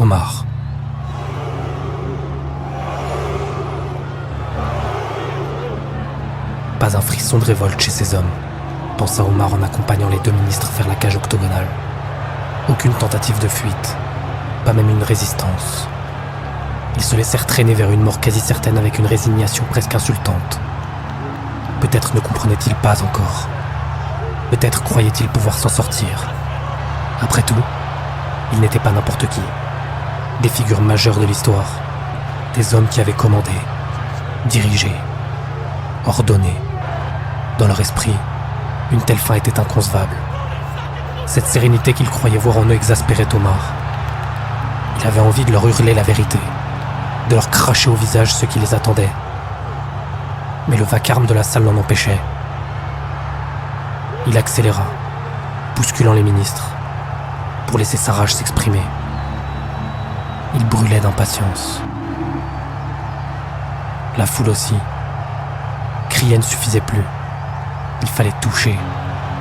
Omar. Pas un frisson de révolte chez ces hommes, pensa Omar en accompagnant les deux ministres vers la cage octogonale. Aucune tentative de fuite, pas même une résistance. Ils se laissèrent traîner vers une mort quasi certaine avec une résignation presque insultante. Peut-être ne comprenaient-ils pas encore. Peut-être croyaient-ils pouvoir s'en sortir. Après tout, ils n'étaient pas n'importe qui. Des figures majeures de l'histoire. Des hommes qui avaient commandé, dirigé, ordonné. Dans leur esprit, une telle fin était inconcevable. Cette sérénité qu'ils croyaient voir en eux exaspérait Omar. Il avait envie de leur hurler la vérité, de leur cracher au visage ce qui les attendait. Mais le vacarme de la salle l'en empêchait. Il accéléra, bousculant les ministres, pour laisser sa rage s'exprimer. Il brûlait d'impatience. La foule aussi. Crier ne suffisait plus. Il fallait toucher,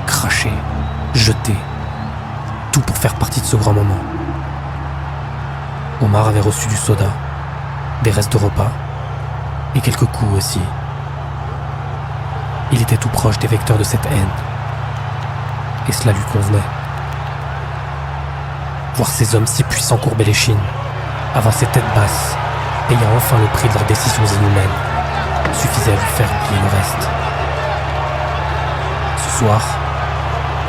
cracher, jeter. Tout pour faire partie de ce grand moment. Omar avait reçu du soda, des restes de repas, et quelques coups aussi. Il était tout proche des vecteurs de cette haine. Et cela lui convenait. Voir ces hommes si puissants courber l'échine, avancer tête basse, payant enfin le prix de leurs décisions inhumaines, suffisait à lui faire oublier le reste. Ce soir,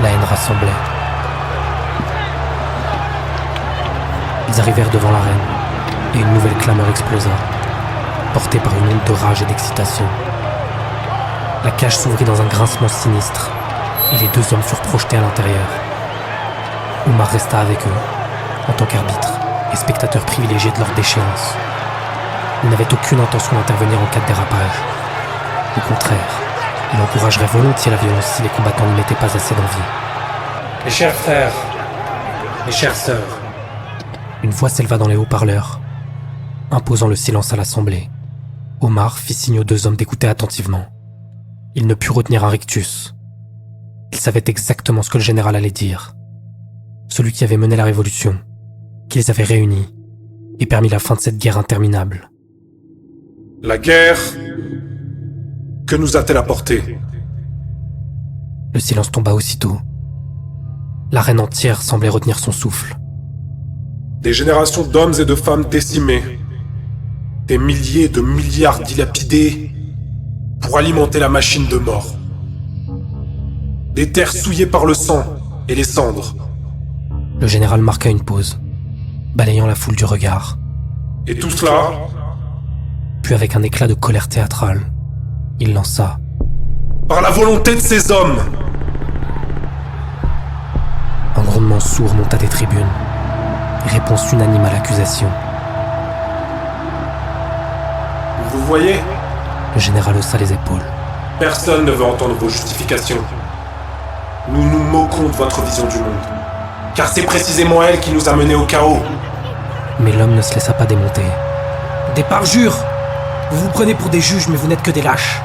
la haine rassemblait. Ils arrivèrent devant l'arène, et une nouvelle clameur explosa, portée par une onde de rage et d'excitation. La cage s'ouvrit dans un grincement sinistre, et les deux hommes furent projetés à l'intérieur. Omar resta avec eux, en tant qu'arbitre et spectateur privilégié de leur déchéance. Il n'avait aucune intention d'intervenir en cas de dérapage. Au contraire, il encouragerait volontiers la violence si les combattants n'y mettaient pas assez d'envie. Mes chers frères, mes chères sœurs, une voix s'éleva dans les haut-parleurs, imposant le silence à l'assemblée. Omar fit signe aux deux hommes d'écouter attentivement. Il ne put retenir un rictus. Il savait exactement ce que le général allait dire. Celui qui avait mené la révolution, qui les avait réunis et permis la fin de cette guerre interminable. La guerre, que nous a-t-elle apporté ? Le silence tomba aussitôt. L'arène entière semblait retenir son souffle. Des générations d'hommes et de femmes décimés, des milliers de milliards dilapidés pour alimenter la machine de mort. Des terres souillées par le sang et les cendres. Le général marqua une pause, balayant la foule du regard. Et tout cela, puis avec un éclat de colère théâtrale, il lança « par la volonté de ces hommes !» Un grondement sourd monta des tribunes. Réponse unanime à l'accusation. Vous voyez ? Le général haussa les épaules. Personne ne veut entendre vos justifications. Nous nous moquons de votre vision du monde. Car c'est précisément elle qui nous a menés au chaos. Mais l'homme ne se laissa pas démonter. Des parjures ! Vous vous prenez pour des juges, mais vous n'êtes que des lâches.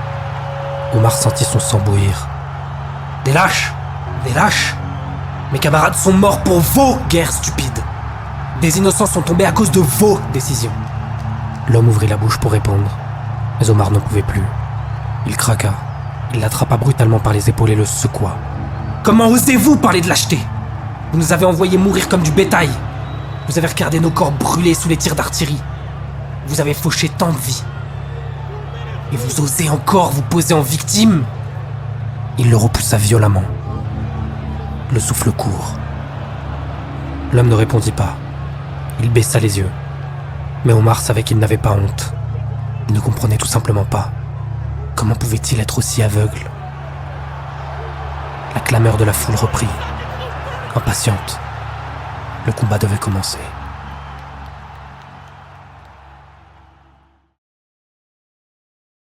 Omar sentit son sang bouillir. Des lâches ! Des lâches ! Mes camarades sont morts pour vos guerres stupides. Des innocents sont tombés à cause de vos décisions. L'homme ouvrit la bouche pour répondre, mais Omar n'en pouvait plus. Il craqua. Il l'attrapa brutalement par les épaules et le secoua. Comment osez-vous parler de lâcheté ? Vous nous avez envoyés mourir comme du bétail. Vous avez regardé nos corps brûler sous les tirs d'artillerie. Vous avez fauché tant de vies. Et vous osez encore vous poser en victime ? Il le repoussa violemment. Le souffle court. L'homme ne répondit pas. Il baissa les yeux. Mais Omar savait qu'il n'avait pas honte. Il ne comprenait tout simplement pas. Comment pouvait-il être aussi aveugle ? La clameur de la foule reprit. Impatiente. Le combat devait commencer.